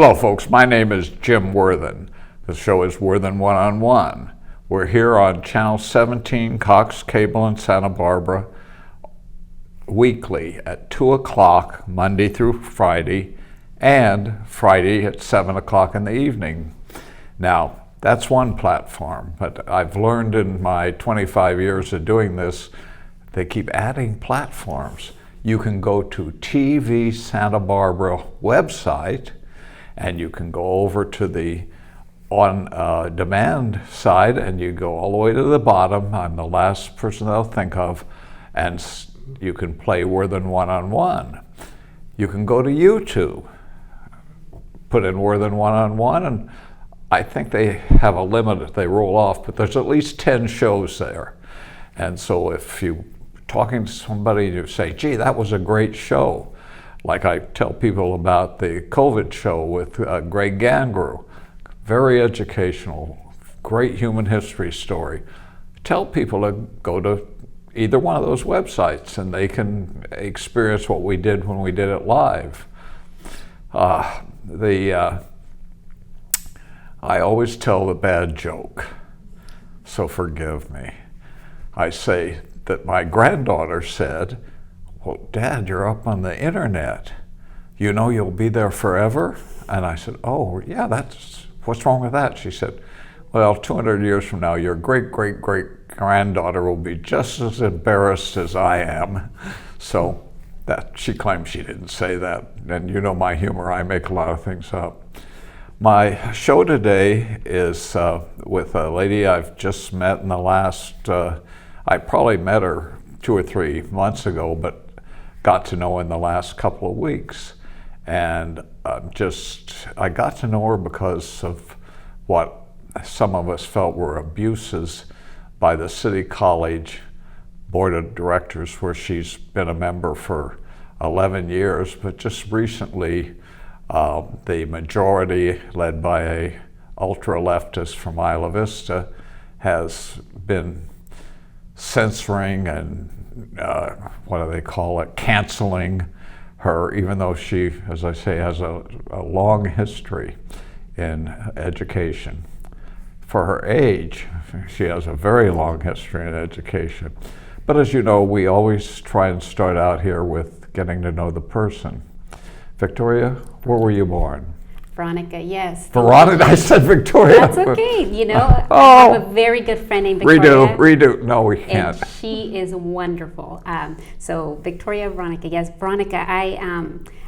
Hello, folks. My name is Jim Worthen. The show is Worthen One. We're here on Channel 17, Cox Cable in Santa Barbara, weekly at 2 o'clock, Monday through Friday, and Friday at 7 o'clock in the evening. Now, that's one platform, but I've learned in my 25 years of doing this, they keep adding platforms. You can go to TV Santa Barbara website, and you can go over to the on-demand side, and you go all the way to the bottom. I'm the last person they'll think of, and you can play Worthen One. You can go to YouTube, put in Worthen One, and I think they have a limit that they roll off, but there's at least 10 shows there. And so if you're talking to somebody, you say, gee, that was a great show. Like I tell people about the COVID show with Greg Gangrew, very educational, great human history story. Tell people to go to either one of those websites and they can experience what we did when we did it live. I always tell the bad joke, so forgive me. I say that my granddaughter said, well, Dad, you're up on the internet. You know you'll be there forever? And I said, oh, yeah, what's wrong with that? She said, well, 200 years from now, your great-great-great-granddaughter will be just as embarrassed as I am. So she claims she didn't say that. And you know my humor, I make a lot of things up. My show today is with a lady I've just met in the last, I probably met her 2 or 3 months ago, but got to know in the last couple of weeks. And I got to know her because of what some of us felt were abuses by the City College Board of Directors, where she's been a member for 11 years, but just recently the majority, led by a ultra-leftist from Isla Vista, has been censoring and what do they call it, canceling her, even though she, as I say, has a long history in education. For her age, she has a very long history in education. But as you know, we always try and start out here with getting to know the person. Victoria, where were you born? Veronica, yes. Veronica, I said Victoria. That's okay. You know, I have a very good friend named Victoria. Redo. No, we can't. And she is wonderful. So Victoria, Veronica, yes. Veronica, I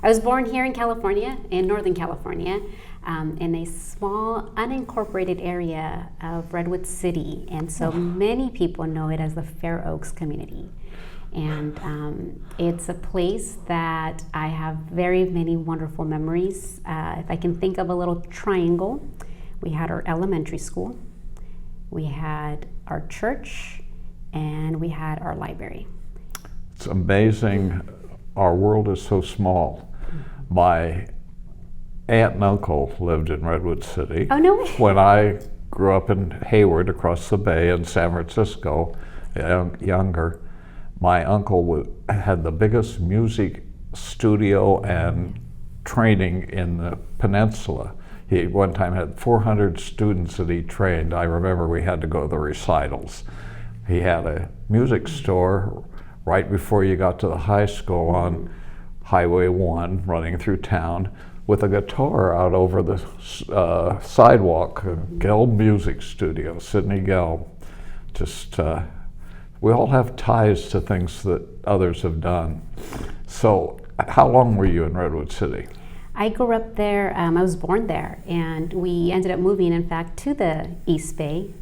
was born here in California, in Northern California, in a small unincorporated area of Redwood City. And so many people know it as the Fair Oaks community. And it's a place that I have very many wonderful memories. If I can think of a little triangle, we had our elementary school, we had our church, and we had our library. It's amazing. Our world is so small. My aunt and uncle lived in Redwood City. Oh, no way. When I grew up in Hayward, across the bay in San Francisco, younger, my uncle had the biggest music studio and training in the peninsula. He one time had 400 students that he trained. I remember we had to go to the recitals. He had a music store right before you got to the high school on Highway 1 running through town with a guitar out over the sidewalk, Gelb Music Studio, Sidney Gelb. We all have ties to things that others have done. So how long were you in Redwood City? I grew up there, I was born there, and we ended up moving, in fact, to the East Bay,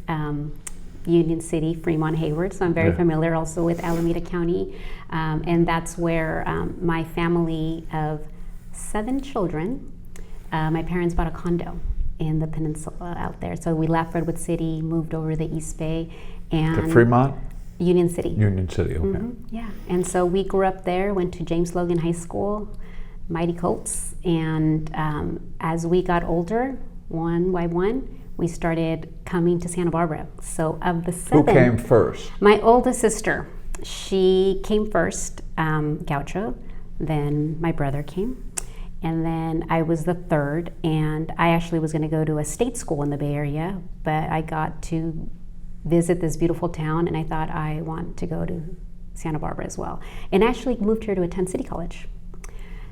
Union City, Fremont, Hayward, so I'm very familiar also with Alameda County, and that's where my family of 7 children, my parents bought a condo in the peninsula out there. So we left Redwood City, moved over to the East Bay. And to Fremont? Union City. Union City, okay. Mm-hmm, yeah, and so we grew up there, went to James Logan High School, Mighty Colts, and as we got older, one by one, we started coming to Santa Barbara. So of the 7... Who came first? My oldest sister. She came first, Gaucho, then my brother came, And then I was the third, and I actually was going to go to a state school in the Bay Area, but I got to visit this beautiful town, and I thought I want to go to Santa Barbara as well. And actually moved here to attend City College.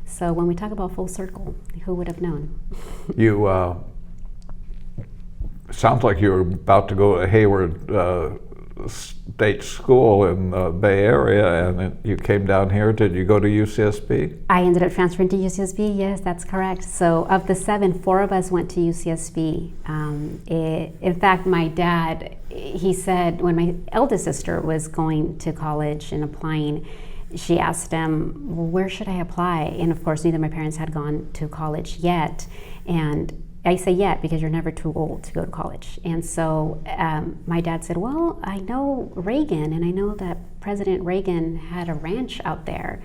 So when we talk about full circle, who would have known? You sounds like you were about to go to Hayward State School in the Bay Area, and then you came down here. Did you go to UCSB? I ended up transferring to UCSB. Yes, that's correct. So of the 7, 4 of us went to UCSB. In fact, my dad, he said when my eldest sister was going to college and applying, she asked him, well, where should I apply? And of course, neither of my parents had gone to college yet. And I say yet because you're never too old to go to college. And so my dad said, well, I know Reagan, and I know that President Reagan had a ranch out there.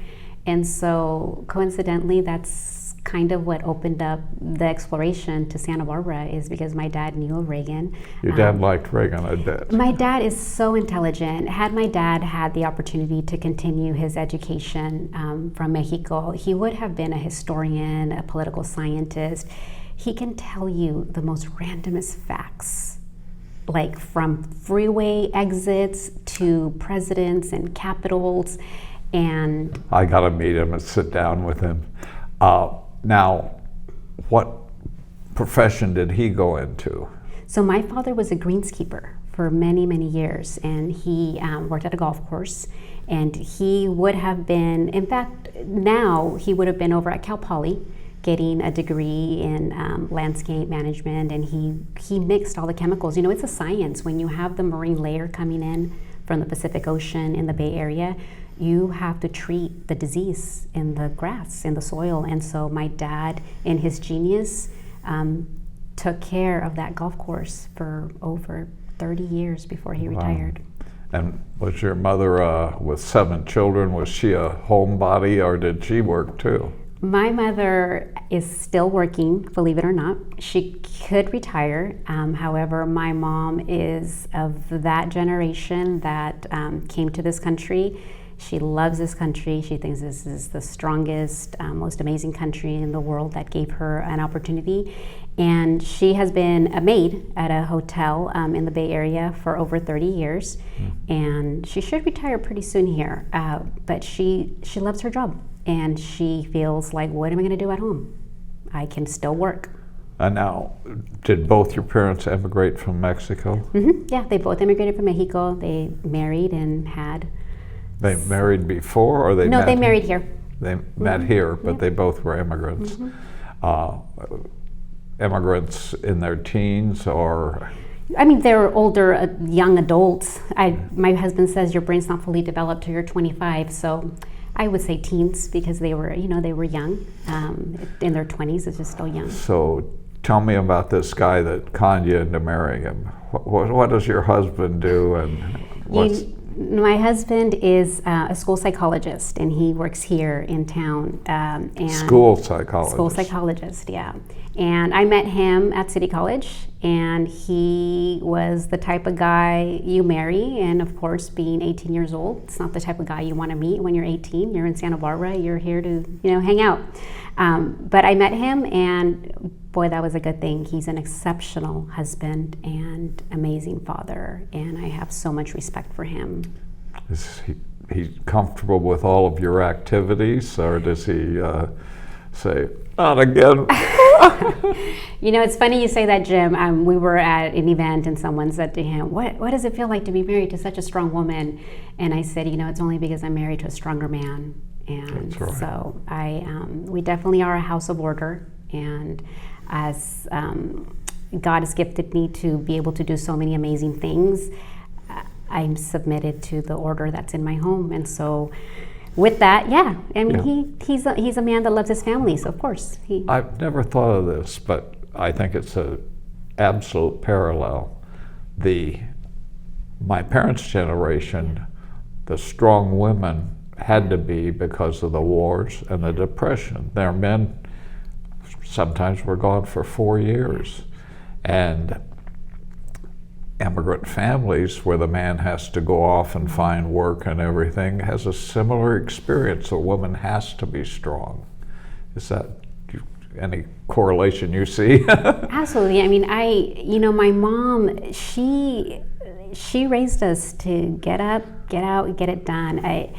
And so coincidentally, that's kind of what opened up the exploration to Santa Barbara, is because my dad knew of Reagan. Your dad liked Reagan, I bet. My dad is so intelligent. Had my dad had the opportunity to continue his education from Mexico, he would have been a historian, a political scientist. He can tell you the most randomest facts, like from freeway exits to presidents and capitals. And I got to meet him and sit down with him. Now, what profession did he go into? So my father was a greenskeeper for many, many years, and he worked at a golf course. And he would have been, in fact, now he would have been over at Cal Poly, getting a degree in landscape management, and he mixed all the chemicals. You know, it's a science. When you have the marine layer coming in from the Pacific Ocean in the Bay Area, you have to treat the disease in the grass, in the soil. And so my dad, in his genius, took care of that golf course for over 30 years before he retired. And was your mother, with 7 children, was she a homebody, or did she work too? My mother is still working, believe it or not. She could retire. However, my mom is of that generation that came to this country. She loves this country. She thinks this is the strongest, most amazing country in the world that gave her an opportunity. And she has been a maid at a hotel in the Bay Area for over 30 years. And she should retire pretty soon here. But she loves her job. And she feels like, what am I going to do at home? I can still work. And now, did both your parents emigrate from Mexico? Mm-hmm. Yeah, they both immigrated from Mexico. They married and had... They married before, or they No, met they married here. They met here, but they both were immigrants. Immigrants in their teens, or... I mean, they're older, young adults. My husband says your brain's not fully developed till you're 25, so... I would say teens, because they were young. In their 20s, it's just still young. So tell me about this guy that conned you into marrying him. What does your husband do, and what's... My husband is a school psychologist, and he works here in town. And school psychologist. School psychologist, yeah. And I met him at City College, and he was the type of guy you marry. And of course, being 18 years old, it's not the type of guy you want to meet when you're 18. You're in Santa Barbara. You're here to, hang out. But I met him, and boy, that was a good thing. He's an exceptional husband and amazing father, and I have so much respect for him. Is he comfortable with all of your activities, or does he say, not again? It's funny you say that, Jim. We were at an event, and someone said to him, what does it feel like to be married to such a strong woman? And I said, it's only because I'm married to a stronger man. And that's right. So we definitely are a house of order, and as God has gifted me to be able to do so many amazing things, I'm submitted to the order that's in my home. And so with that, he's a man that loves his family, so of course. I've never thought of this, but I think it's an absolute parallel. My parents' generation, the strong women had to be because of the wars and the Depression. Their men sometimes were gone for 4 years. And immigrant families, where the man has to go off and find work and everything, has a similar experience. A woman has to be strong. Is that, do you any correlation you see? Absolutely. I mean, my mom, she raised us to get up, get out, get it done.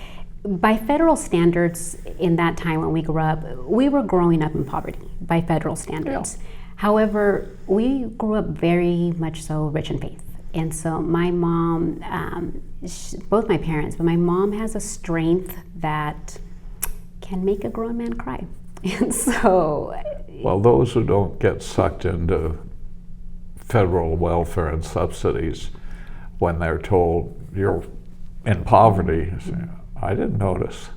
By federal standards, in that time when we grew up, we were growing up in poverty by federal standards. Yeah. However, we grew up very much so rich in faith. And so my mom, both my parents, but my mom has a strength that can make a grown man cry. And so... Well, those who don't get sucked into federal welfare and subsidies, when they're told you're in poverty, say, I didn't notice.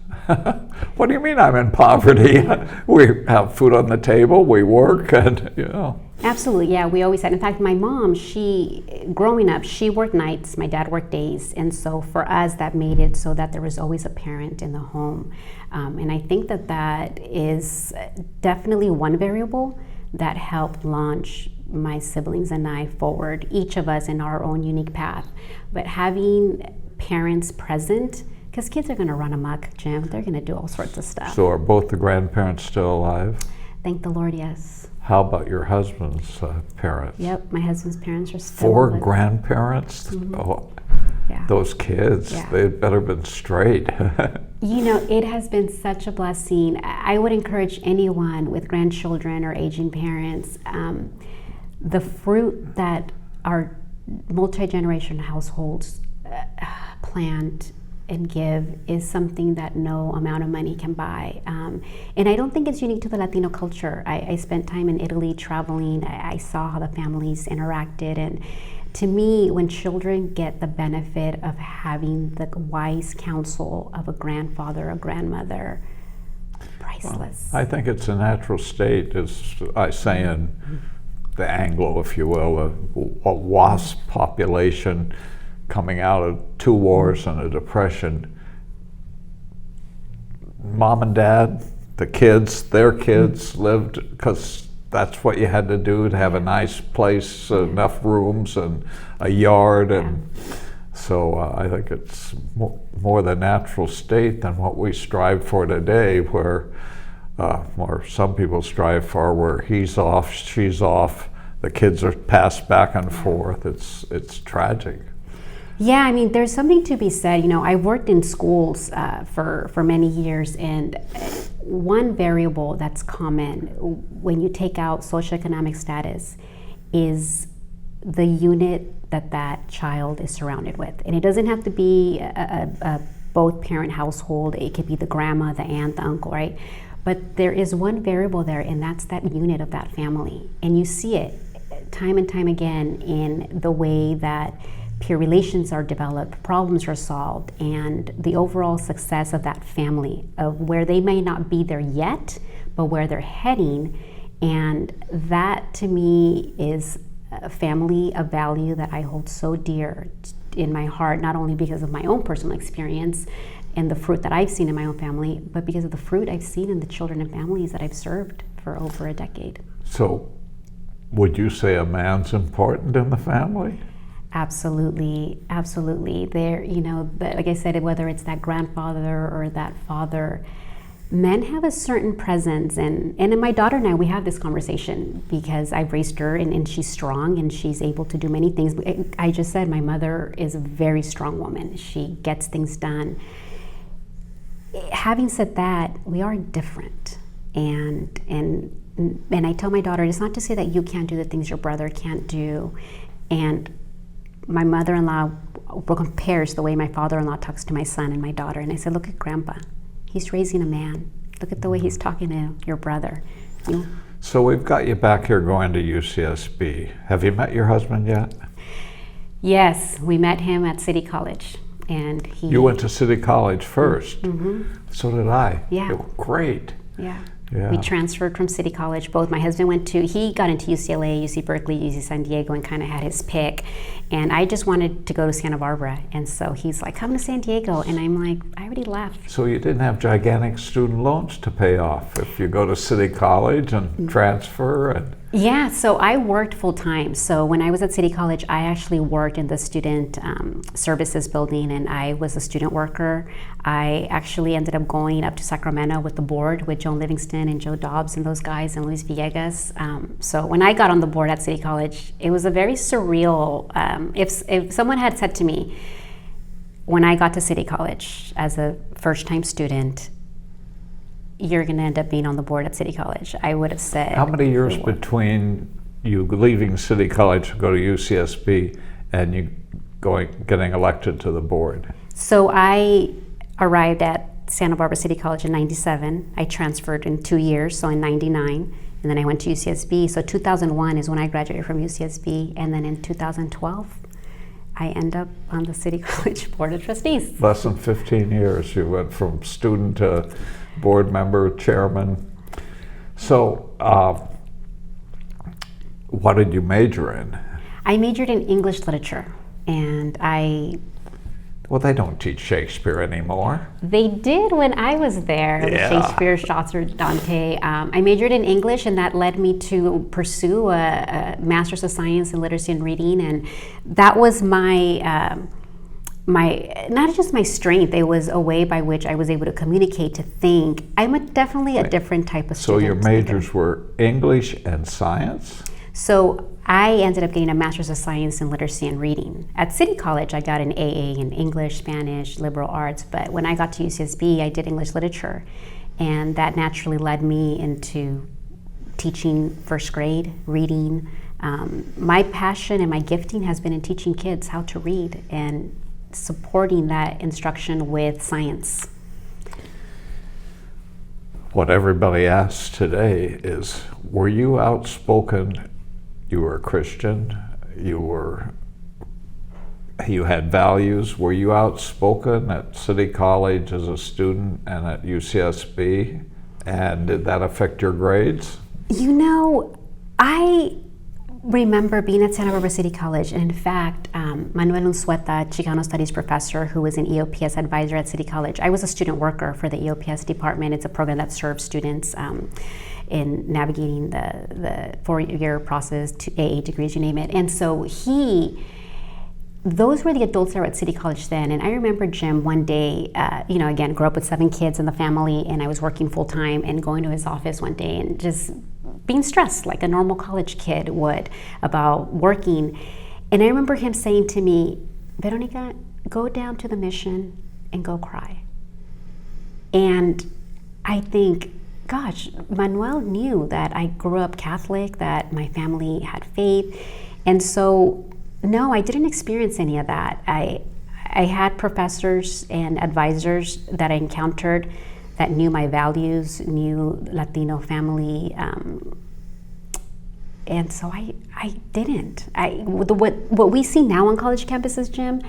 What do you mean I'm in poverty? We have food on the table, we work, and Absolutely, yeah. We always said. In fact, my mom, growing up, she worked nights. My dad worked days, and so for us, that made it so that there was always a parent in the home. And I think that is definitely one variable that helped launch my siblings and I forward, each of us in our own unique path. But having parents present, because kids are going to run amok, Jim. They're going to do all sorts of stuff. So are both the grandparents still alive? Thank the Lord, yes. How about your husband's parents? Yep, my husband's parents are still 4 grandparents? Mm-hmm. Oh, yeah. Those kids, they'd better been straight. It has been such a blessing. I would encourage anyone with grandchildren or aging parents, the fruit that our multi-generation households plant and give is something that no amount of money can buy. And I don't think it's unique to the Latino culture. I spent time in Italy traveling. I saw how the families interacted. And to me, when children get the benefit of having the wise counsel of a grandfather, a grandmother, priceless. Well, I think it's a natural state, as I say in the Anglo, if you will, a WASP population coming out of 2 wars and a depression. Mom and dad, the kids, their kids lived, because that's what you had to do to have a nice place, enough rooms and a yard. And so I think it's more the natural state than what we strive for today, where some people strive for, where he's off, she's off, the kids are passed back and forth. It's tragic. Yeah, I mean, there's something to be said. I worked in schools for many years, and one variable that's common when you take out socioeconomic status is the unit that child is surrounded with. And it doesn't have to be a both parent household. It could be the grandma, the aunt, the uncle, right? But there is one variable there, and that's that unit of that family. And you see it time and time again in the way that peer relations are developed, problems are solved, and the overall success of that family, of where they may not be there yet, but where they're heading. And that, to me, is a family of value that I hold so dear in my heart, not only because of my own personal experience and the fruit that I've seen in my own family, but because of the fruit I've seen in the children and families that I've served for over a decade. So, would you say a man's important in the family? Absolutely, absolutely. There, like I said, whether it's that grandfather or that father, men have a certain presence. And in my daughter and I, we have this conversation because I've raised her and she's strong and she's able to do many things. I just said my mother is a very strong woman. She gets things done. Having said that, we are different. And I tell my daughter, it's not to say that you can't do the things your brother can't do. And my mother-in-law compares the way my father-in-law talks to my son and my daughter. And I said, look at Grandpa. He's raising a man. Look at the way he's talking to your brother. So we've got you back here going to UCSB. Have you met your husband yet? Yes, we met him at City College. And You went to City College first. Mm-hmm. So did I. Yeah. Great. Yeah. Yeah. We transferred from City College. Both my husband he got into UCLA, UC Berkeley, UC San Diego, and kind of had his pick. And I just wanted to go to Santa Barbara. And so he's like, come to San Diego. And I'm like, I already left. So you didn't have gigantic student loans to pay off if you go to City College and transfer? Yeah, so I worked full time. So when I was at City College, I actually worked in the student services building, and I was a student worker. I actually ended up going up to Sacramento with the board with Joan Livingston and Joe Dobbs and those guys and Luis Villegas. So when I got on the board at City College, it was a very surreal. If someone had said to me when I got to City College as a first-time student, you're going to end up being on the board at City College, I would have said. How many years between you leaving City College to go to UCSB and you getting elected to the board? So I arrived at Santa Barbara City College in '97. I transferred in 2 years, so in '99, and then I went to UCSB. So 2001 is when I graduated from UCSB, and then in 2012, I end up on the City College Board of Trustees. Less than 15 years, you went from student to board member, chairman. So, what did you major in? I majored in English literature, and Well, they don't teach Shakespeare anymore. They did when I was there. Yeah. Shakespeare, Chaucer, Dante. I majored in English, and that led me to pursue a Master's of Science in Literacy and Reading, and that was my not just my strength. It was a way by which I was able to communicate, to think. I'm definitely a different type of student. So your majors were English and science? So I ended up getting a Master's of Science in Literacy and Reading. At City College, I got an AA in English, Spanish, liberal arts, but when I got to UCSB, I did English literature, and that naturally led me into teaching first grade, reading. My passion and my gifting has been in teaching kids how to read and supporting that instruction with science. What everybody asks today is, were you outspoken? You were a Christian, you had values. Were you outspoken at City College as a student and at UCSB? And did that affect your grades? You know, I remember being at Santa Barbara City College, and in fact, Manuel Unzueta, Chicano Studies professor, who was an EOPS advisor at City College. I was a student worker for the EOPS department. It's a program that serves students in navigating the four-year process to AA degrees, you name it. And so those were the adults that were at City College then. And I remember Jim one day, again, grew up with 7 kids in the family, and I was working full time, and going to his office one day and just being stressed like a normal college kid would about working. And I remember him saying to me, Veronica, go down to the mission and go cry. And I think, gosh, Manuel knew that I grew up Catholic, that my family had faith. And so, no, I didn't experience any of that. I had professors and advisors that I encountered that knew my values, knew Latino family, and so I didn't. What we see now on college campuses, Jim,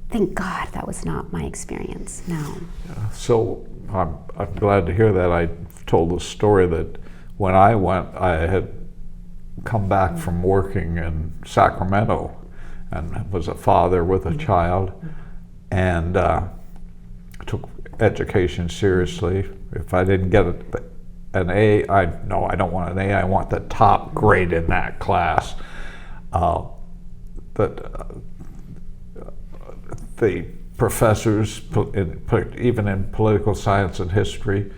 thank God that was not my experience, no. So I'm glad to hear that. I told the story that when I went, I had come back from working in Sacramento and was a father with a child, and took education seriously. If I didn't get an A, I don't want an A, I want the top grade in that class. The professors, even in political science and history,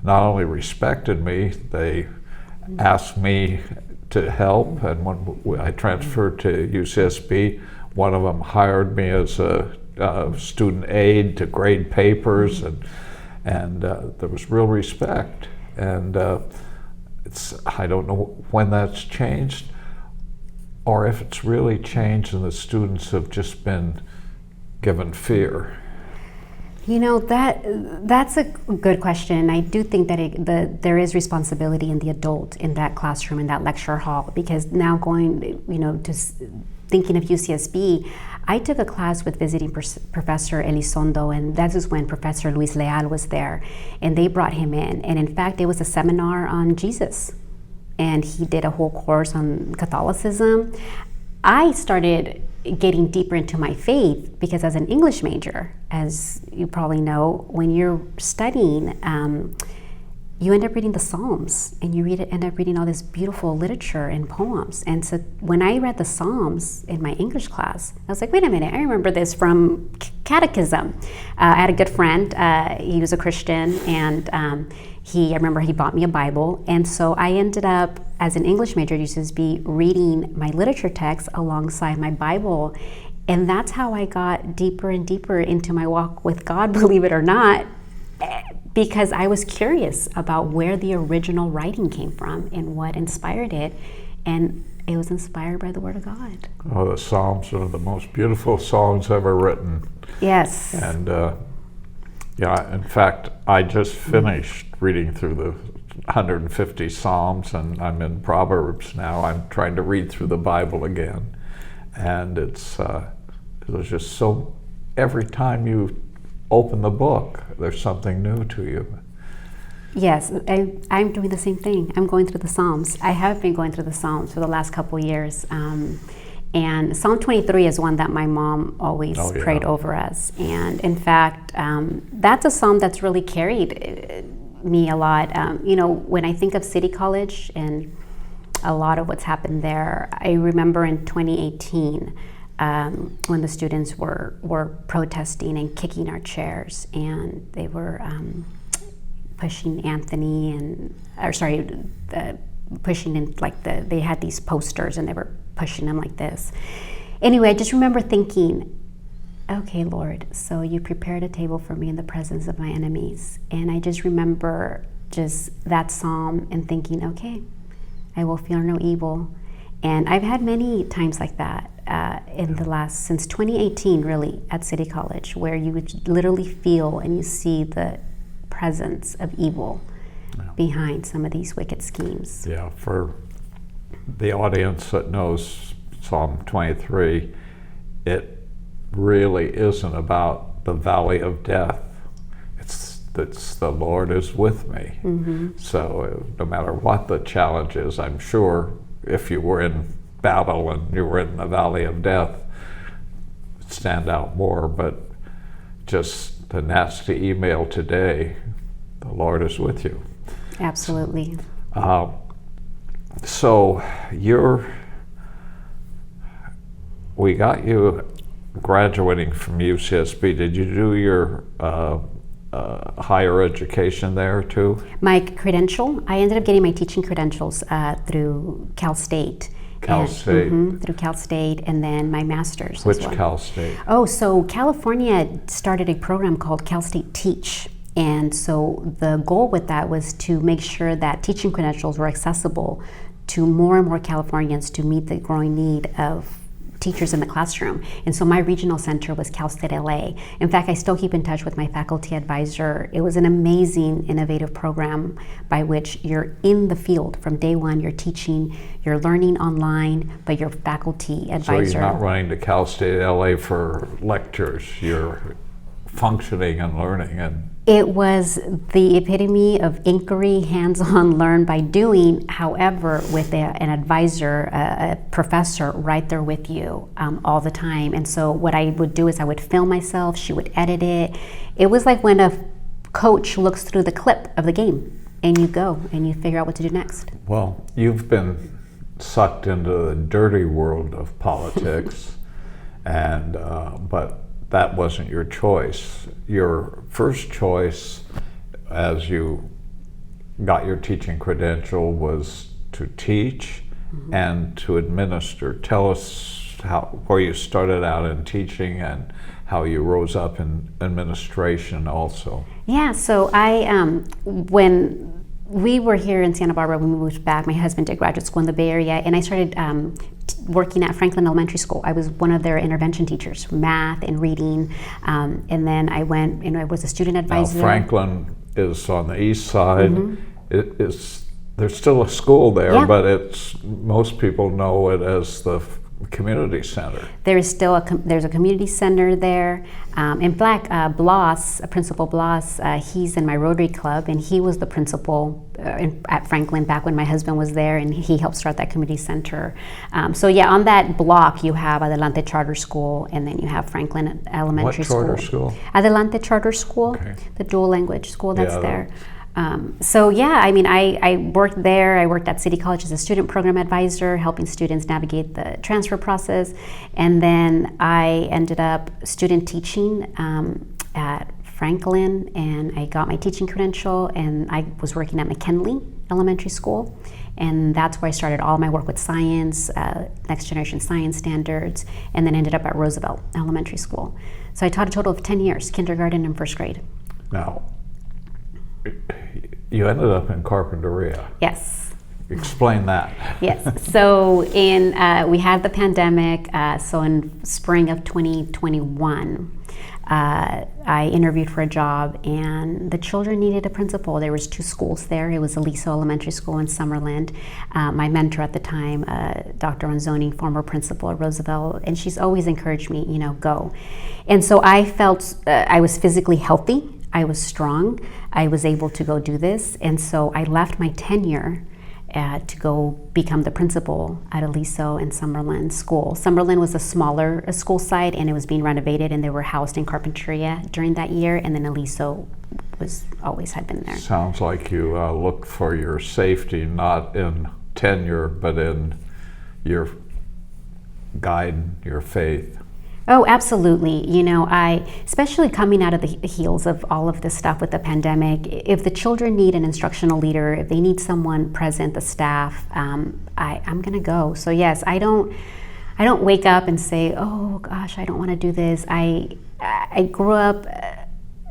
not only respected me, they asked me to help, and when I transferred to UCSB, one of them hired me as a student aide to grade papers, and there was real respect. And I don't know when that's changed, or if it's really changed and the students have just been given fear. You know, that's a good question. I do think that there is responsibility in the adult in that classroom, in that lecture hall, because now going, to thinking of UCSB, I took a class with visiting Professor Elizondo, and that is when Professor Luis Leal was there, and they brought him in. And in fact, it was a seminar on Jesus, and he did a whole course on Catholicism. I started getting deeper into my faith because as an English major, as you probably know, when you're studying, you end up reading the Psalms, and you end up reading all this beautiful literature and poems. And so when I read the Psalms in my English class, I was like, wait a minute, I remember this from catechism. I had a good friend, he was a Christian, and I remember he bought me a Bible. And so I ended up, as an English major, used to be reading my literature text alongside my Bible. And that's how I got deeper and deeper into my walk with God, believe it or not, because I was curious about where the original writing came from and what inspired it. And it was inspired by the Word of God. Oh, the Psalms are the most beautiful songs ever written. Yes. And yeah, in fact, I just finished reading through the 150 Psalms, and I'm in Proverbs now. I'm trying to read through the Bible again. And it was just so, every time you open the book, there's something new to you. Yes, I'm doing the same thing. I'm going through the Psalms. I have been going through the Psalms for the last couple years. And Psalm 23 is one that my mom always prayed over us. And in fact, that's a psalm that's really carried me a lot. When I think of City College and a lot of what's happened there, I remember in 2018, when the students were protesting and kicking our chairs, and they were pushing Anthony pushing in, they had these posters and they were pushing them like this. Anyway, I just remember thinking, okay, Lord, so you prepared a table for me in the presence of my enemies. And I just remember just that psalm and thinking, okay, I will fear no evil. And I've had many times like that since 2018, really, at City College, where you would literally feel and you see the presence of evil behind some of these wicked schemes. Yeah, for the audience that knows Psalm 23, it really isn't about the valley of death. It's the Lord is with me. Mm-hmm. So no matter what the challenge is, I'm sure if you were in battle and you were in the valley of death, it'd stand out more. But just the nasty email today, the Lord is with you. Absolutely. So we got you graduating from UCSB. Did you do your higher education there too? My credential, I ended up getting my teaching credentials through Cal State. Through Cal State, and then my master's. Which as well. Cal State? Oh, so California started a program called Cal State Teach. And so the goal with that was to make sure that teaching credentials were accessible to more and more Californians to meet the growing need of teachers in the classroom. And so my regional center was Cal State LA. In fact, I still keep in touch with my faculty advisor. It was an amazing, innovative program by which you're in the field from day one. You're teaching, you're learning online, but your faculty advisor. So you're not running to Cal State LA for lectures. You're functioning and learning. And it was the epitome of inquiry, hands-on, learn by doing, however, with an advisor, a professor right there with you all the time. And so what I would do is I would film myself, she would edit it. It was like when a coach looks through the clip of the game and you go and you figure out what to do next. Well, you've been sucked into the dirty world of politics, and but that wasn't your choice. Your first choice, as you got your teaching credential, was to teach and to administer. Tell us where you started out in teaching and how you rose up in administration also. Yeah, so when we were here in Santa Barbara, when we moved back, my husband did graduate school in the Bay Area, and I started working at Franklin Elementary School. I was one of their intervention teachers, math and reading, and then I went and I was a student advisor. Now, Franklin is on the east side. Mm-hmm. There's still a school there, but most people know it as the community center. There is still there's a community center there. In fact, Principal Bloss, he's in my Rotary Club, and he was the principal at Franklin back when my husband was there, and he helped start that community center. So yeah, on that block you have Adelante Charter School, and then you have Franklin Elementary School. What charter school? Adelante Charter School, okay. The dual language school that's there. So yeah, I mean, I worked there. I worked at City College as a student program advisor, helping students navigate the transfer process. And then I ended up student teaching at Franklin, and I got my teaching credential, and I was working at McKinley Elementary School. And that's where I started all my work with science, next generation science standards, and then ended up at Roosevelt Elementary School. So I taught a total of 10 years, kindergarten and first grade. Now, you ended up in Carpinteria. Yes. Explain that. Yes. So we had the pandemic. So in spring of 2021, I interviewed for a job, and the children needed a principal. There was 2 schools there. It was Aliso Elementary School in Summerlin. My mentor at the time, Dr. Onzoni, former principal at Roosevelt, and she's always encouraged me, go. And so I felt I was physically healthy. I was strong. I was able to go do this. And so I left my tenure to go become the principal at Aliso and Summerlin School. Summerlin was a smaller school site, and it was being renovated, and they were housed in Carpinteria during that year, and then Aliso always had been there. Sounds like you looked for your safety not in tenure, but in your guide, your faith. Oh, absolutely. Especially coming out of the heels of all of this stuff with the pandemic, if the children need an instructional leader, if they need someone present, the staff, I'm going to go. So yes, I don't wake up and say, oh gosh, I don't want to do this. I grew up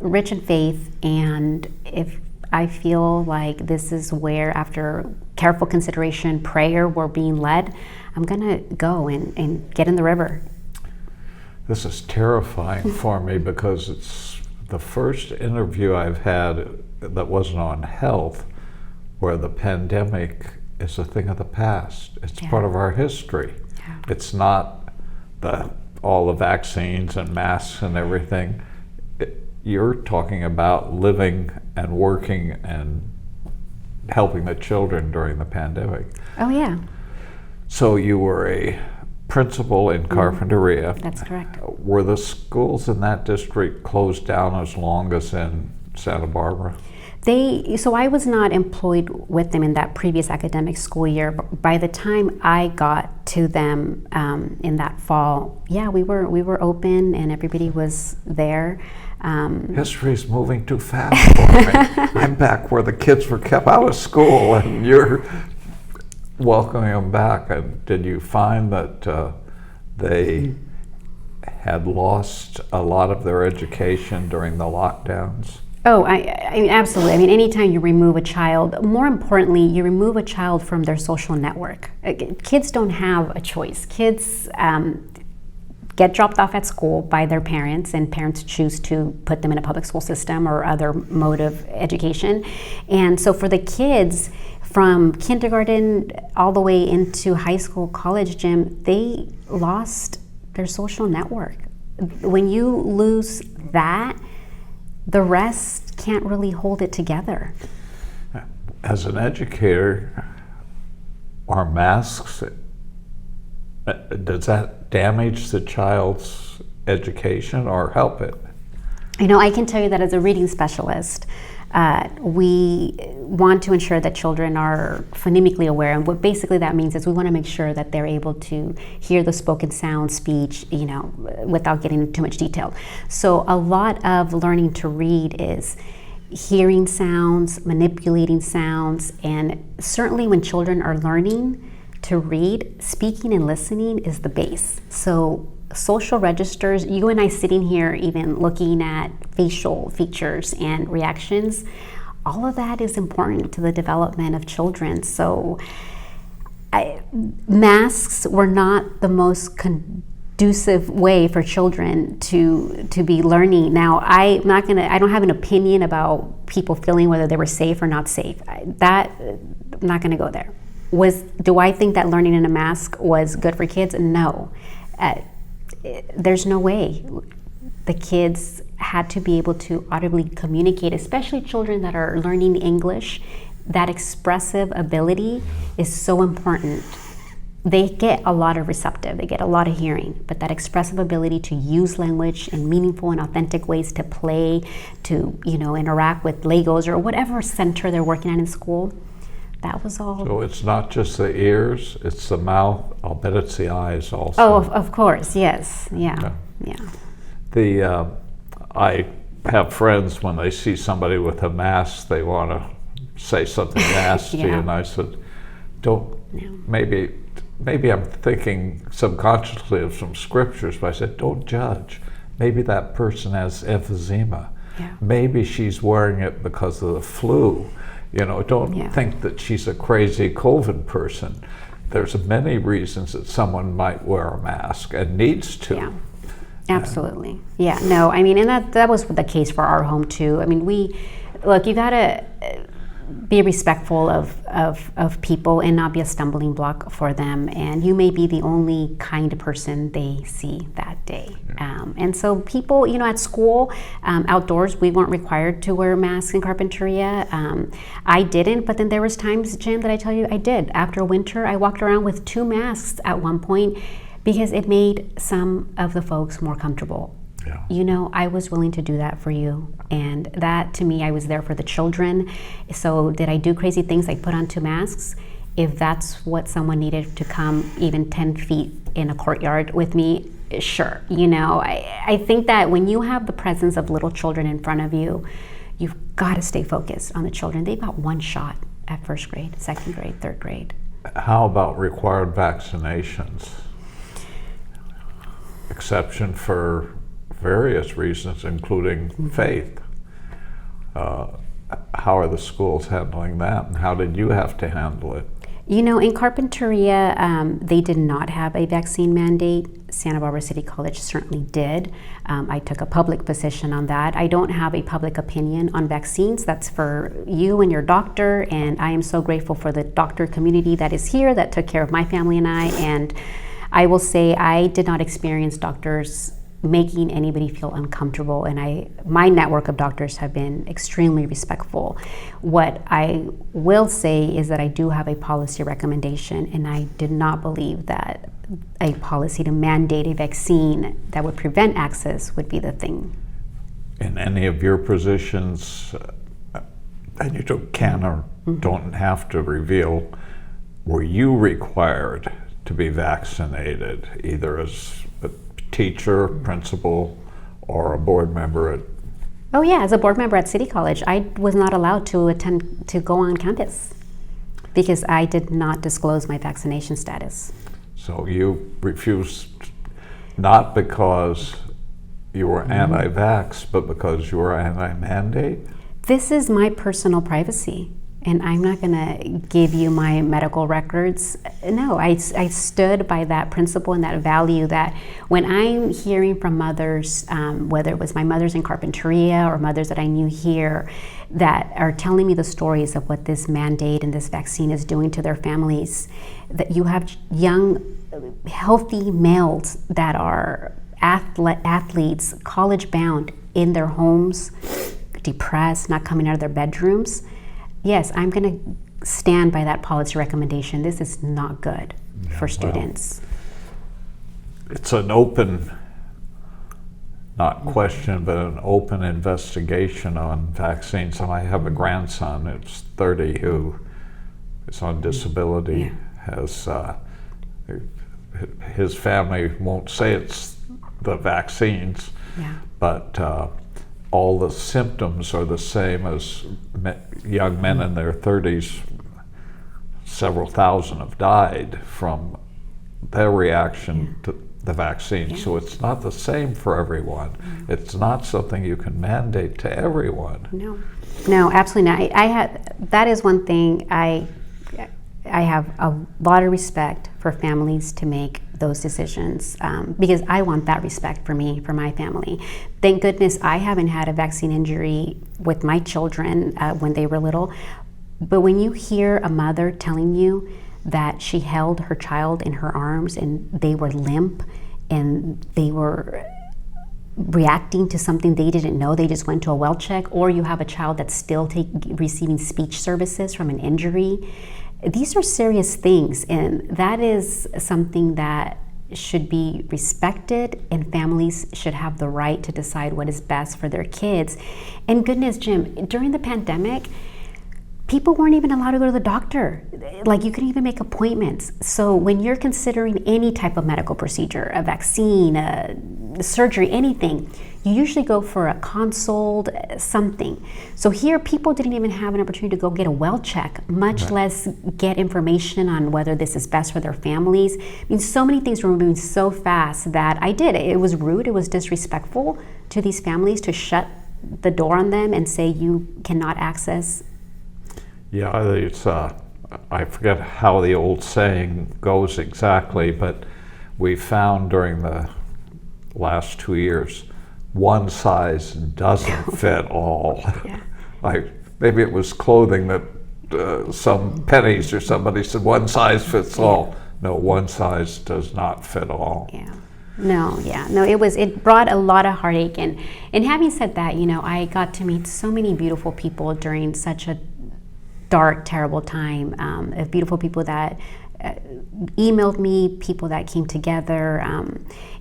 rich in faith, and if I feel like this is where, after careful consideration, prayer, we're being led, I'm going to go and get in the river. This is terrifying for me because it's the first interview I've had that wasn't on health where the pandemic is a thing of the past. It's part of our history. Yeah. It's not all the vaccines and masks and everything. You're talking about living and working and helping the children during the pandemic. Oh, yeah. So you were a principal in Carpinteria. That's correct. Were the schools in that district closed down as long as in Santa Barbara? So I was not employed with them in that previous academic school year. But by the time I got to them in that fall, yeah, we were open and everybody was there. History's moving too fast for me. I'm back where the kids were kept out of school, and you're welcoming them back. And did you find that they had lost a lot of their education during the lockdowns? Oh, I mean, absolutely. I mean, anytime you remove a child, more importantly, you remove a child from their social network. Kids don't have a choice. Kids get dropped off at school by their parents, and parents choose to put them in a public school system or other mode of education. And so for the kids, from kindergarten all the way into high school, college, Jim, they lost their social network. When you lose that, the rest can't really hold it together. As an educator, are masks, does that damage the child's education or help it? I can tell you that as a reading specialist, we want to ensure that children are phonemically aware, and what basically that means is we want to make sure that they're able to hear the spoken sound speech, without getting into too much detail. So a lot of learning to read is hearing sounds, manipulating sounds, and certainly when children are learning to read, speaking and listening is the base. So social registers, you and I sitting here even looking at facial features and reactions, all of that is important to the development of children. So masks were not the most conducive way for children to be learning. Now, I don't have an opinion about people feeling whether they were safe or not safe. I'm not gonna go there. Do I think that learning in a mask was good for kids? No. There's no way. The kids had to be able to audibly communicate, especially children that are learning English. That expressive ability is so important they get a lot of receptive, they get a lot of hearing, but that expressive ability to use language in meaningful and authentic ways, to play, to interact with Legos or whatever center they're working at in school, that was all. So it's not just the ears, it's the mouth, I'll bet it's the eyes also. Oh, of course, yes, yeah. I have friends, when they see somebody with a mask, they want to say something nasty, and I said, maybe I'm thinking subconsciously of some scriptures, but I said, don't judge. Maybe that person has emphysema. Maybe she's wearing it because of the flu. Don't think that she's a crazy COVID person. There's many reasons that someone might wear a mask and needs to. Yeah. Absolutely. Yeah, no, I mean, and that was the case for our home too. I mean, you gotta be respectful of people and not be a stumbling block for them. And you may be the only kind person they see that day. And so people, at school, outdoors, we weren't required to wear masks in Carpinteria. I didn't, but then there was times, Jim, that I tell you I did. After winter, I walked around with 2 masks at one point, because it made some of the folks more comfortable. I was willing to do that for you. And that, to me, I was there for the children. So did I do crazy things like put on 2 masks? If that's what someone needed to come even 10 feet in a courtyard with me, sure. I think that when you have the presence of little children in front of you, you've got to stay focused on the children. They've got 1 shot at 1st grade, 2nd grade, 3rd grade. How about required vaccinations? Exception for various reasons, including faith. How are the schools handling that, and how did you have to handle it? In Carpinteria, they did not have a vaccine mandate. Santa Barbara City College certainly did. I took a public position on that. I don't have a public opinion on vaccines. That's for you and your doctor, and I am so grateful for the doctor community that is here that took care of my family and I. And I will say I did not experience doctors making anybody feel uncomfortable, and my network of doctors have been extremely respectful. What I will say is that I do have a policy recommendation, and I did not believe that a policy to mandate a vaccine that would prevent access would be the thing. In any of your positions, and you don't have to reveal, were you required to be vaccinated, either as a teacher, principal, or a board member at? Oh yeah, as a board member at City College, I was not allowed to go on campus because I did not disclose my vaccination status. So you refused, not because you were anti-vax, but because you were anti-mandate? This is my personal privacy. And I'm not going to give you my medical records. No, I stood by that principle and that value that when I'm hearing from mothers, whether it was my mothers in Carpinteria or mothers that I knew here, that are telling me the stories of what this mandate and this vaccine is doing to their families, that you have young, healthy males that are athletes, college-bound, in their homes, depressed, not coming out of their bedrooms. Yes, I'm going to stand by that policy recommendation. This is not good for students. It's an open, not question, but an open investigation on vaccines. And I have a grandson who's 30 who is on disability, has his family won't say it's the vaccines, but all the symptoms are the same as young men in their 30s. Several thousand have died from their reaction to the vaccine. So it's not the same for everyone. It's not something you can mandate to everyone. No, absolutely not. That is one thing I have a lot of respect for families to make those decisions because I want that respect for me, for my family. Thank goodness I haven't had a vaccine injury with my children when they were little. But when you hear a mother telling you that she held her child in her arms and they were limp and they were reacting to something they didn't know, they just went to a well check, or you have a child that's still receiving speech services from an injury, these are serious things, and that is something that should be respected, and families should have the right to decide what is best for their kids. And goodness, Jim, during the pandemic, people weren't even allowed to go to the doctor. Like, you couldn't even make appointments. So when you're considering any type of medical procedure, a vaccine, a surgery, anything, you usually go for a consult, something. So here, people didn't even have an opportunity to go get a well check, much less get information on whether this is best for their families. I mean, so many things were moving so fast that it was rude, it was disrespectful to these families to shut the door on them and say you cannot access. Yeah, it's, I forget how the old saying goes exactly, but we found during the last 2 years, one size doesn't fit all. Yeah. Like, maybe it was clothing that some pennies or somebody said one size fits all. No, one size does not fit all. Yeah. No, it brought a lot of heartache. And having said that, I got to meet so many beautiful people during such a dark, terrible time, of beautiful people that emailed me, people that came together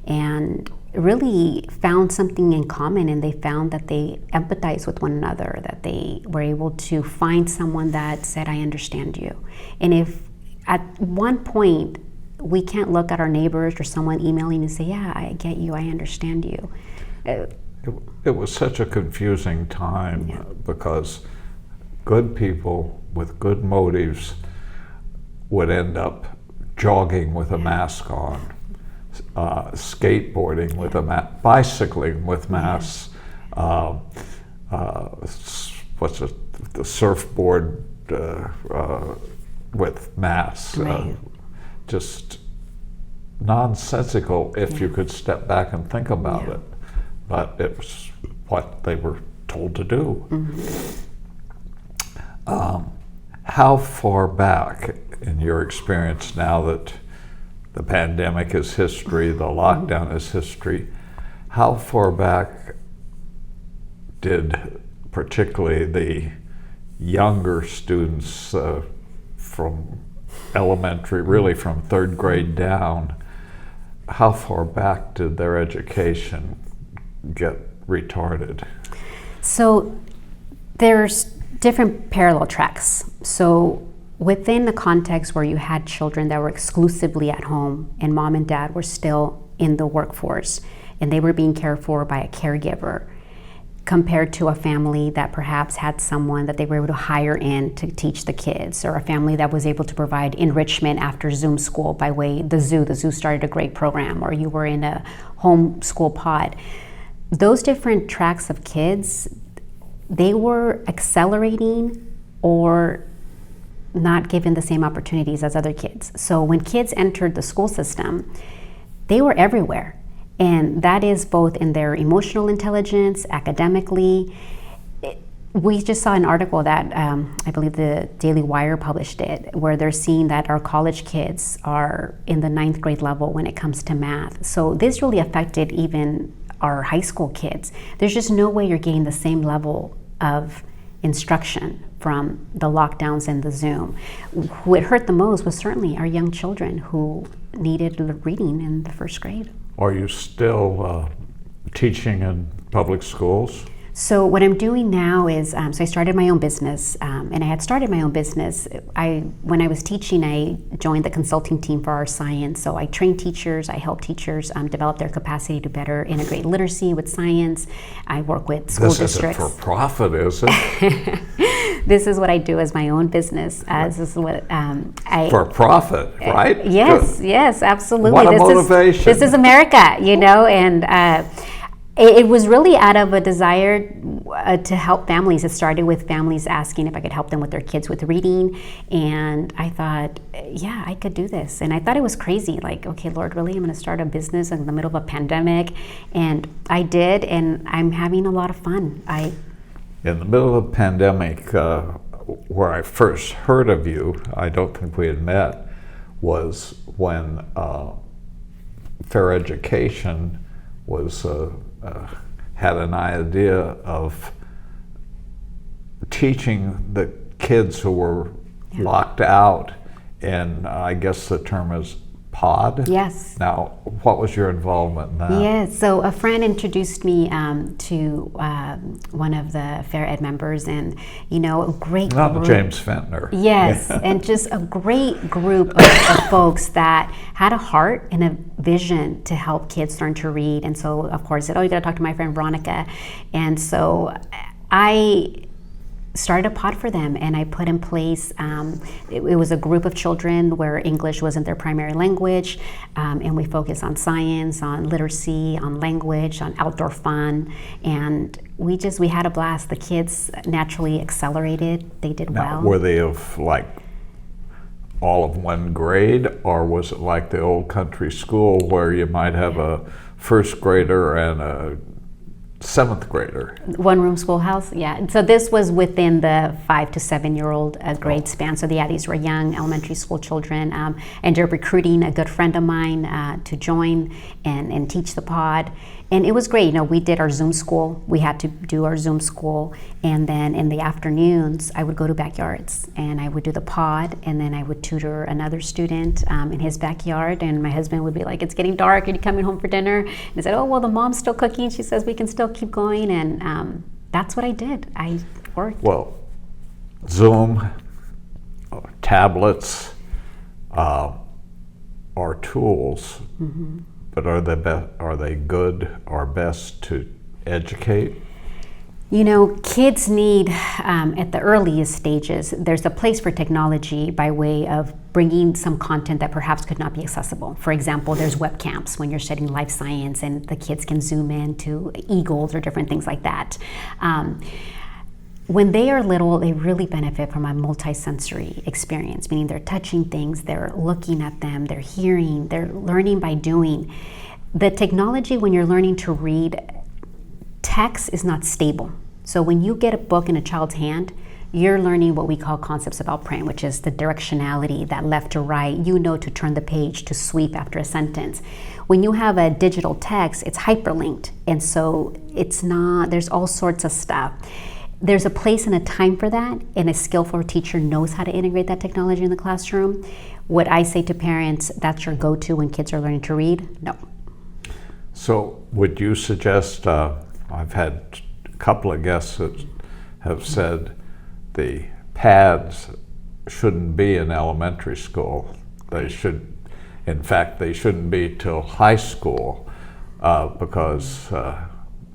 and really found something in common, and they found that they empathized with one another, that they were able to find someone that said, I understand you. And if at one point we can't look at our neighbors or someone emailing and say, yeah, I get you, I understand you. It was such a confusing time because good people with good motives would end up jogging with a mask on, skateboarding with a mask, bicycling with masks, the surfboard with masks. Just nonsensical if you could step back and think about it. But it was what they were told to do. How far back, in your experience, now that the pandemic is history, the lockdown is history, how far back did particularly the younger students from elementary, really from third grade down, how far back did their education get retarded? So there's different parallel tracks. So within the context where you had children that were exclusively at home and mom and dad were still in the workforce and they were being cared for by a caregiver, compared to a family that perhaps had someone that they were able to hire in to teach the kids, or a family that was able to provide enrichment after Zoom school by way the zoo started a great program, or you were in a home school pod. Those different tracks of kids, they were accelerating or not given the same opportunities as other kids. So when kids entered the school system, they were everywhere. And that is both in their emotional intelligence, academically. We just saw an article that I believe the Daily Wire published it, where they're seeing that our college kids are in the 9th grade level when it comes to math. So this really affected even our high school kids. There's just no way you're getting the same level of instruction from the lockdowns and the Zoom. What hurt the most was certainly our young children who needed reading in the 1st grade. Are you still teaching in public schools? So what I'm doing now is, so I started my own business, and I had started my own business. When I was teaching, I joined the consulting team for our science. So I train teachers, I help teachers develop their capacity to better integrate literacy with science. I work with school districts. This isn't for profit, is it? This is what I do as my own business. This is what for profit, right? Yes, yes, absolutely. What a motivation! This is America, and. It was really out of a desire to help families. It started with families asking if I could help them with their kids with reading. And I thought, yeah, I could do this. And I thought it was crazy. Like, okay, Lord, really? I'm going to start a business in the middle of a pandemic. And I did, and I'm having a lot of fun. In the middle of a pandemic, where I first heard of you, I don't think we had met, was when Fair Education was had an idea of teaching the kids who were locked out in, I guess the term is pod? Yes. Now, what was your involvement in that? Yes, so a friend introduced me to one of the Fair Ed members, and a great Not group. James Fentner. Yes, and just a great group of folks that had a heart and a vision to help kids learn to read. And so, of course, I said, "Oh, you got to talk to my friend Veronica." And so I started a pod for them, and I put in place, it was a group of children where English wasn't their primary language, and we focused on science, on literacy, on language, on outdoor fun, and we had a blast. The kids naturally accelerated, they did Now, well. were they of like all of one grade, or was it like the old country school where you might have a first grader and a seventh grader? One room schoolhouse, yeah. So this was within the 5 to 7 year old grade span. So these were young elementary school children, and they're recruiting a good friend of mine to join and teach the pod. And it was great. We did our Zoom school. We had to do our Zoom school, and then in the afternoons, I would go to backyards and I would do the pod, and then I would tutor another student in his backyard. And my husband would be like, "It's getting dark. Are you coming home for dinner?" And I said, "Oh, well, the mom's still cooking. She says we can still keep going." And that's what I did. I worked. Well, Zoom, tablets are tools, but are they good or best to educate? Kids need, at the earliest stages, there's a place for technology by way of bringing some content that perhaps could not be accessible. For example, there's webcams when you're studying life science, and the kids can zoom in to eagles or different things like that. When they are little, they really benefit from a multisensory experience, meaning they're touching things, they're looking at them, they're hearing, they're learning by doing. The technology, when you're learning to read, text is not stable. So when you get a book in a child's hand, you're learning what we call concepts about print, which is the directionality, that left to right, to turn the page, to sweep after a sentence. When you have a digital text, it's hyperlinked, and so there's all sorts of stuff. There's a place and a time for that, and a skillful teacher knows how to integrate that technology in the classroom. Would I say to parents, that's your go-to when kids are learning to read? No. So would you suggest, I've had a couple of guests that have said the pads shouldn't be in elementary school. They shouldn't be till high school, because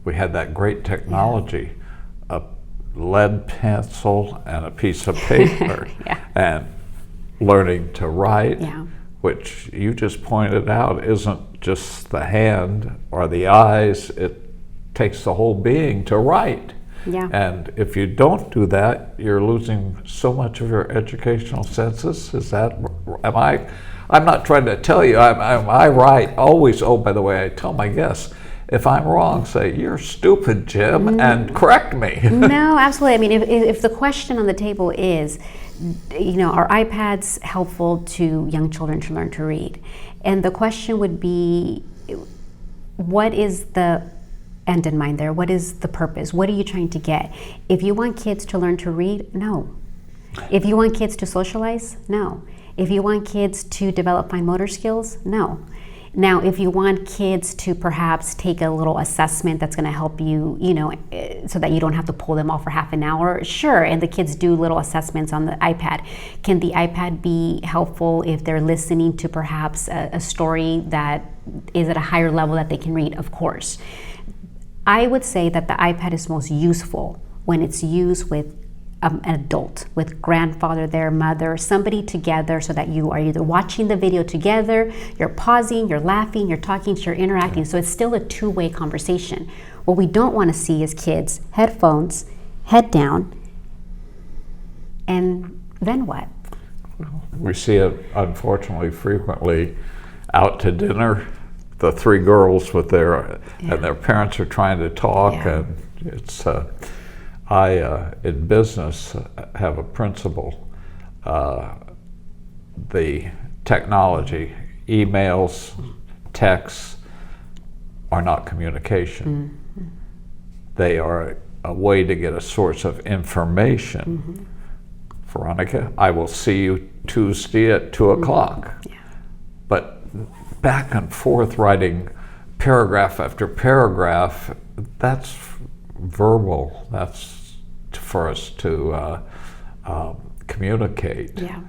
we had that great technology, a lead pencil and a piece of paper, and learning to write, which you just pointed out isn't just the hand or the eyes, it takes the whole being to write. And if you don't do that, you're losing so much of your educational senses. I'm not trying to tell you, I write always. Oh, by the way, I tell my guests, if I'm wrong, say, "You're stupid, Jim," and correct me. No, absolutely. I mean, if the question on the table is, are iPads helpful to young children to learn to read? And the question would be, what is the end in mind there? What is the purpose? What are you trying to get? If you want kids to learn to read, no. If you want kids to socialize, no. If you want kids to develop fine motor skills, no. Now, if you want kids to perhaps take a little assessment that's going to help you, so that you don't have to pull them off for half an hour, sure, and the kids do little assessments on the iPad. Can the iPad be helpful if they're listening to perhaps a story that is at a higher level that they can read? Of course. I would say that the iPad is most useful when it's used with an adult, with grandfather, their mother, somebody together, so that you are either watching the video together, you're pausing, you're laughing, you're talking, you're interacting. So it's still a two-way conversation. What we don't want to see is kids, headphones, head down, and then what? We see it, unfortunately, frequently out to dinner. The three girls with and their parents are trying to talk, and it's. I, in business, have a principle. The technology, emails, texts, are not communication. They are a way to get a source of information Veronica, I will see you Tuesday at 2 o'clock. Yeah. But back and forth writing paragraph after paragraph, that's verbal. That's for us to communicate. Yeah.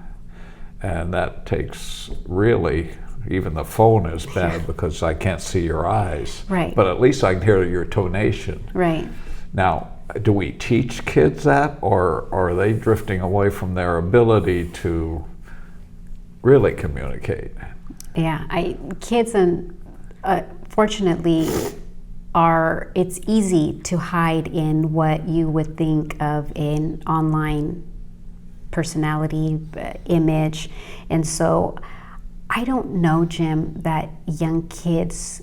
And that takes really, even the phone is bad because I can't see your eyes. Right. But at least I can hear your tonation. Right. Now, do we teach kids that, or are they drifting away from their ability to really communicate? Yeah, kids, fortunately, it's easy to hide in what you would think of an online personality, image. And so I don't know, Jim, that young kids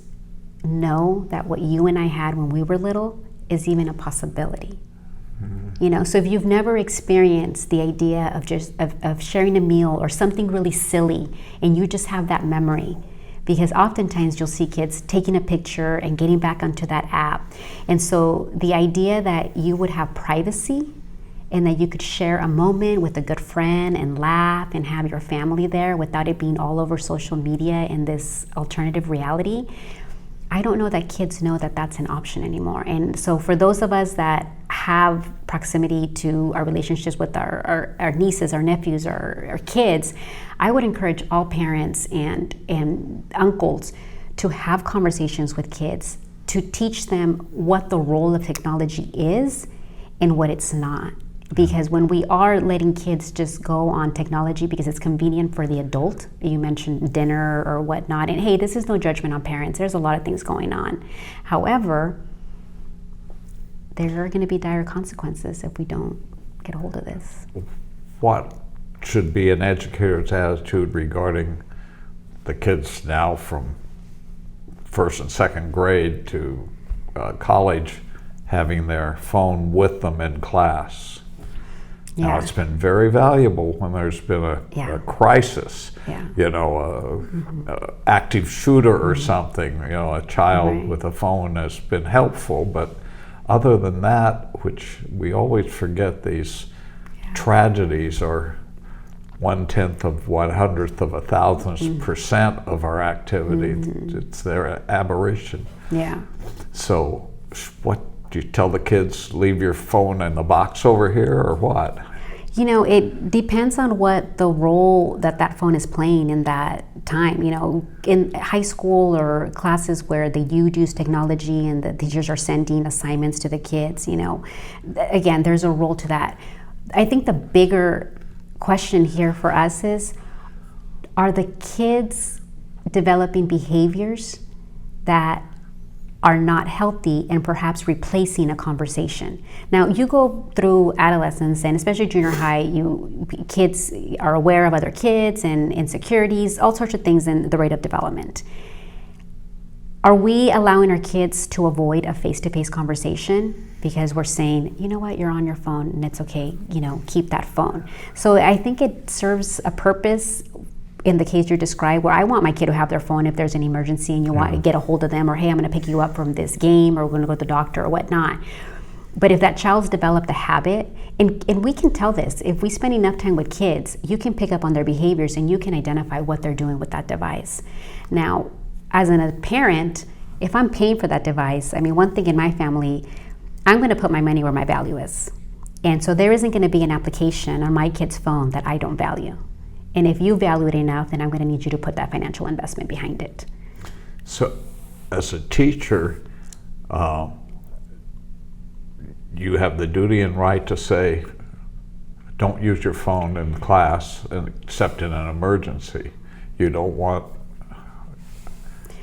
know that what you and I had when we were little is even a possibility. You know, so if you've never experienced the idea of just of sharing a meal or something really silly, and you just have that memory, because oftentimes you'll see kids taking a picture and getting back onto that app. And so the idea that you would have privacy and that you could share a moment with a good friend and laugh and have your family there without it being all over social media in this alternative reality, I don't know that kids know that that's an option anymore. And so for those of us that have proximity to our relationships with our nieces, our nephews, our kids, I would encourage all parents and uncles to have conversations with kids, to teach them what the role of technology is and what it's not. Because when we are letting kids just go on technology because it's convenient for the adult, you mentioned dinner or whatnot, and hey, this is no judgment on parents, there's a lot of things going on. However, there are going to be dire consequences if we don't get a hold of this. What should be an educator's attitude regarding the kids now from first and second grade to college having their phone with them in class? Yeah. Now, it's been very valuable when there's been a crisis, you know, active shooter or something, you know, a child with a phone has been helpful. But other than that, which we always forget, these tragedies are 1/10 of 1/100th of 1,000% of our activity. It's their aberration. Yeah. So what do you tell the kids? Leave your phone in the box over here, or what? You know, it depends on what the role that phone is playing in that time. You know, in high school or classes where they use technology and the teachers are sending assignments to the kids, you know, again, there's a role to that. I think the bigger question here for us is, are the kids developing behaviors that are not healthy and perhaps replacing a conversation? Now, you go through adolescence, and especially junior high, kids are aware of other kids and insecurities, all sorts of things in the rate of development. Are we allowing our kids to avoid a face-to-face conversation because we're saying, you know what, you're on your phone and it's okay, you know, keep that phone? So I think it serves a purpose in the case you described, where I want my kid to have their phone if there's an emergency and you want to get a hold of them, or hey, I'm going to pick you up from this game, or we're going to go to the doctor or whatnot. But if that child's developed a habit, and we can tell this, if we spend enough time with kids, you can pick up on their behaviors and you can identify what they're doing with that device. Now, as a parent, if I'm paying for that device, I mean, one thing in my family, I'm going to put my money where my value is. And so there isn't going to be an application on my kid's phone that I don't value. And if you value it enough, then I'm going to need you to put that financial investment behind it. So, as a teacher, you have the duty and right to say, don't use your phone in class except in an emergency. You don't want,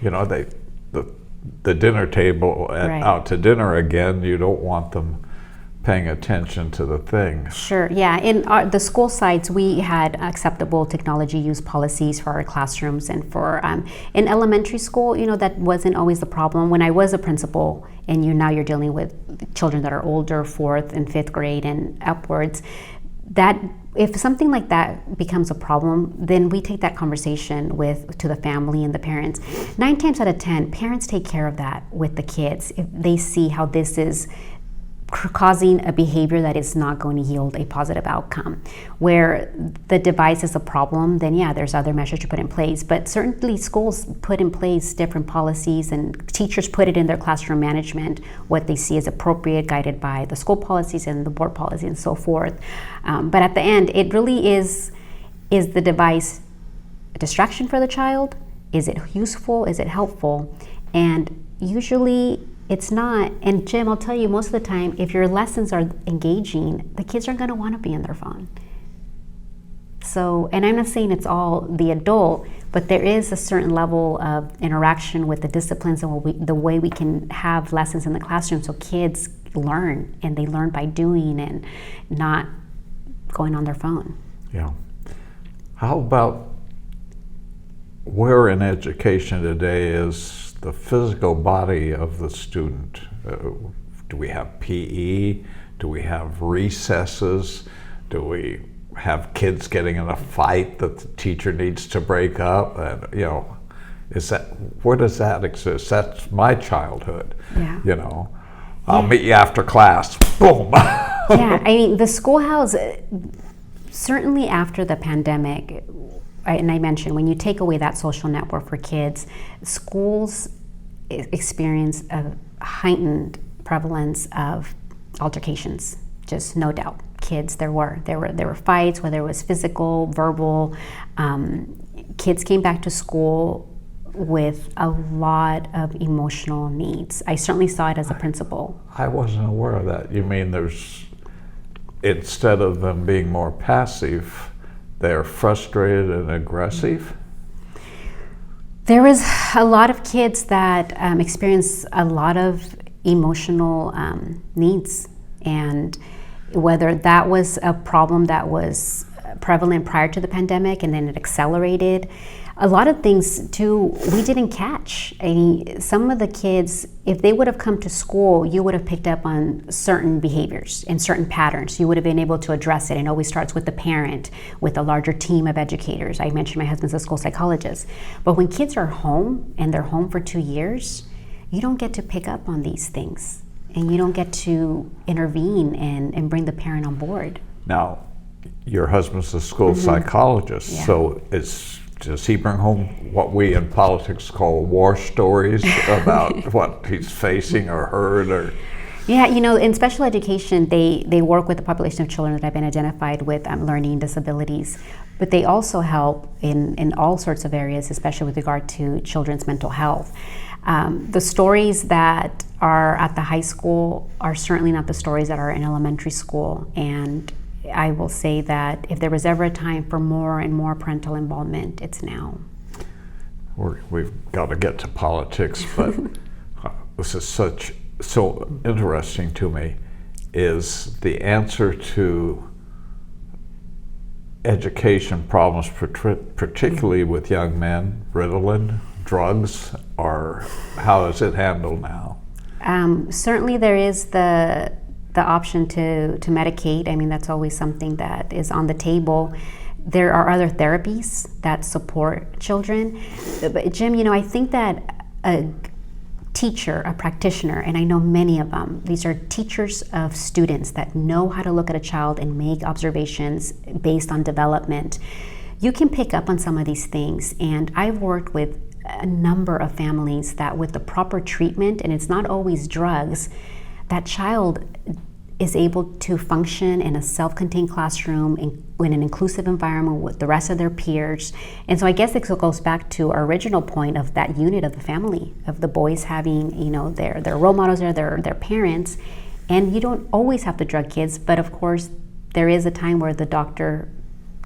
you know, the dinner table out to dinner again, you don't want them paying attention to the thing. Sure, yeah. In the school sites, we had acceptable technology use policies for our classrooms, and for in elementary school, you know, that wasn't always the problem. When I was a principal, and now you're dealing with children that are older, 4th and 5th grade and upwards, that if something like that becomes a problem, then we take that conversation to the family and the parents. 9 times out of 10, parents take care of that with the kids if they see how this is causing a behavior that is not going to yield a positive outcome. Where the device is a problem, then yeah, there's other measures to put in place. But certainly schools put in place different policies, and teachers put it in their classroom management, what they see as appropriate, guided by the school policies and the board policy and so forth. But at the end, it really is the device a distraction for the child? Is it useful? Is it helpful? And usually it's not. And Jim, I'll tell you, most of the time, if your lessons are engaging, the kids aren't going to want to be on their phone. So, and I'm not saying it's all the adult, but there is a certain level of interaction with the disciplines and the way we can have lessons in the classroom so kids learn, and they learn by doing and not going on their phone. Yeah. How about where in education today is the physical body of the student? Do we have PE? Do we have recesses? Do we have kids getting in a fight that the teacher needs to break up? And where does that exist? That's my childhood. Yeah. I'll meet you after class. Boom. Yeah, I mean, the schoolhouse, certainly after the pandemic, and I mentioned, when you take away that social network for kids, schools experience a heightened prevalence of altercations. Just no doubt, kids. There were fights, whether it was physical, verbal. Kids came back to school with a lot of emotional needs. I certainly saw it as a principal. I wasn't aware of that. You mean instead of them being more passive, they're frustrated and aggressive? There is a lot of kids that experience a lot of emotional needs, and whether that was a problem that was prevalent prior to the pandemic and then it accelerated. A lot of things too we didn't catch. I mean, some of the kids, if they would have come to school, you would have picked up on certain behaviors and certain patterns. You would have been able to address it. It always starts with the parent, with a larger team of educators. I mentioned my husband's a school psychologist. But when kids are home and they're home for 2 years, you don't get to pick up on these things, and you don't get to intervene and bring the parent on board. Now, your husband's a school psychologist, Yeah. so does he bring home what we in politics call war stories about what he's facing or heard? Or Yeah, in special education, they work with a population of children that have been identified with learning disabilities, but they also help in all sorts of areas, especially with regard to children's mental health. The stories that are at the high school are certainly not the stories that are in elementary school, and I will say that if there was ever a time for more and more parental involvement, it's now. We've got to get to politics, but this is so interesting to me, is the answer to education problems, particularly with young men, Ritalin, drugs, or how is it handled now? Certainly there is the option to medicate. I mean, that's always something that is on the table. There are other therapies that support children. But Jim, I think that a teacher, a practitioner, and I know many of them, these are teachers of students that know how to look at a child and make observations based on development. You can pick up on some of these things, and I've worked with a number of families that with the proper treatment, and it's not always drugs, that child is able to function in a self-contained classroom in an inclusive environment with the rest of their peers. And so I guess it goes back to our original point of that unit of the family, of the boys having, their role models are their parents. And you don't always have to drug kids, but of course there is a time where the doctor,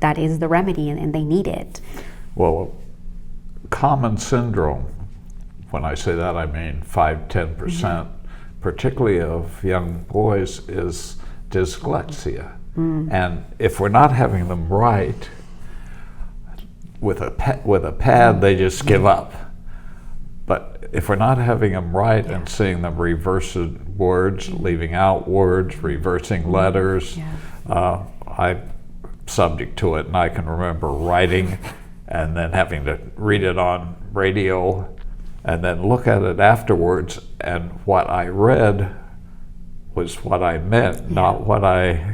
that is the remedy, and they need it. Well, common syndrome, when I say that I mean 5-10%, particularly of young boys, is dyslexia. And if we're not having them write with a pad, they just give up. But if we're not having them write and seeing them reverse words, leaving out words, reversing letters, I'm subject to it, and I can remember writing and then having to read it on radio and then look at it afterwards, and what I read was what I meant, not what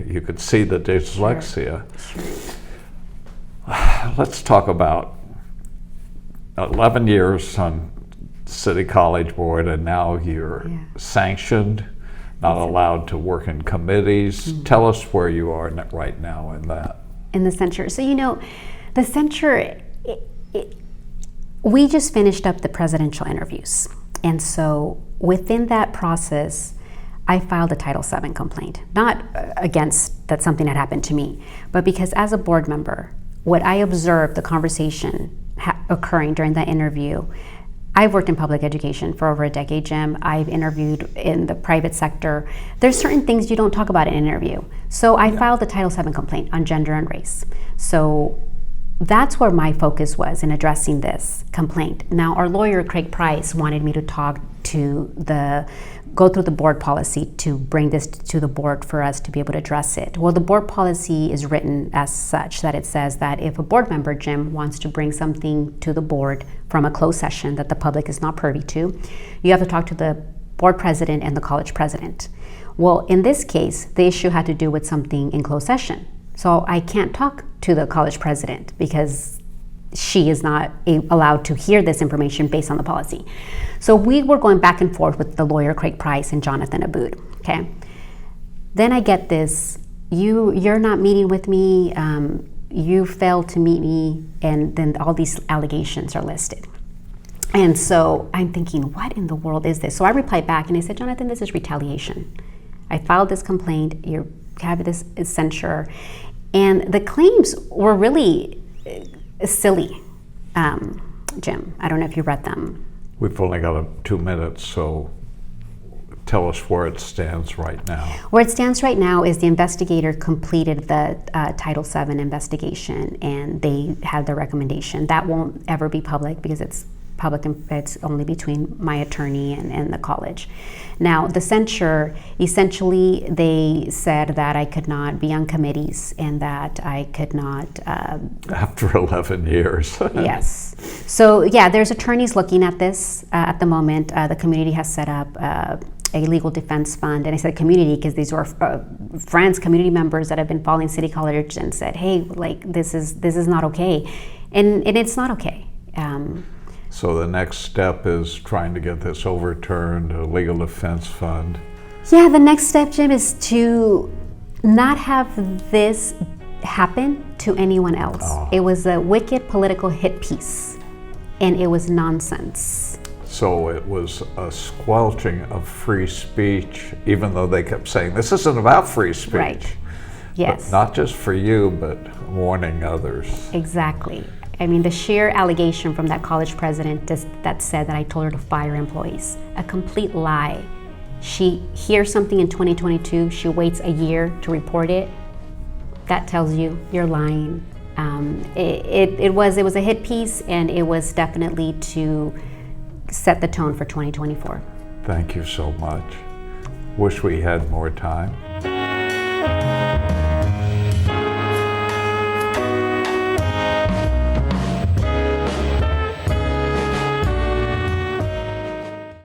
you could see the dyslexia. Sure. Let's talk about 11 years on City College Board, and now you're sanctioned, not allowed to work in committees. Tell us where you are right now in that. In the censure. So, the censure, we just finished up the presidential interviews. And so within that process, I filed a Title VII complaint, not against that something had happened to me, but because as a board member, what I observed, the conversation occurring during that interview, I've worked in public education for over a decade, Jim. I've interviewed in the private sector. There's certain things you don't talk about in an interview. So I filed a Title VII complaint on gender and race. So that's where my focus was in addressing this complaint. Now, our lawyer, Craig Price, wanted me to go through the board policy to bring this to the board for us to be able to address it. Well, the board policy is written as such that it says that if a board member, Jim, wants to bring something to the board from a closed session that the public is not privy to, you have to talk to the board president and the college president. Well, in this case, the issue had to do with something in closed session. So I can't talk to the college president because she is not allowed to hear this information based on the policy. So we were going back and forth with the lawyer Craig Price and Jonathan Abood. Okay. Then I get this: you're not meeting with me. You failed to meet me, and then all these allegations are listed. And so I'm thinking, what in the world is this? So I replied back and I said, Jonathan, this is retaliation. I filed this complaint. You have this censure, and the claims were really silly. Jim, I don't know if you read them. We've only got 2 minutes, so tell us where it stands right now. Where it stands right now is the investigator completed the Title VII investigation, and they had their recommendation. That won't ever be public because it's public, it's only between my attorney and the college. Now, the censure, essentially they said that I could not be on committees and that I could not... After 11 years. Yes. So yeah, there's attorneys looking at this at the moment. The community has set up a legal defense fund, and I said community because these were friends, community members that have been following City College and said, hey, like this is not okay. And it's not okay. So the next step is trying to get this overturned, a legal defense fund. Yeah, the next step, Jim, is to not have this happen to anyone else. Oh. It was a wicked political hit piece, and it was nonsense. So it was a squelching of free speech, even though they kept saying, this isn't about free speech. Right. Yes. But not just for you, but warning others. Exactly. I mean, the sheer allegation from that college president that said that I told her to fire employees, a complete lie. She hears something in 2022, she waits a year to report it. That tells you you're lying. It was a hit piece, and it was definitely to set the tone for 2024. Thank you so much. Wish we had more time.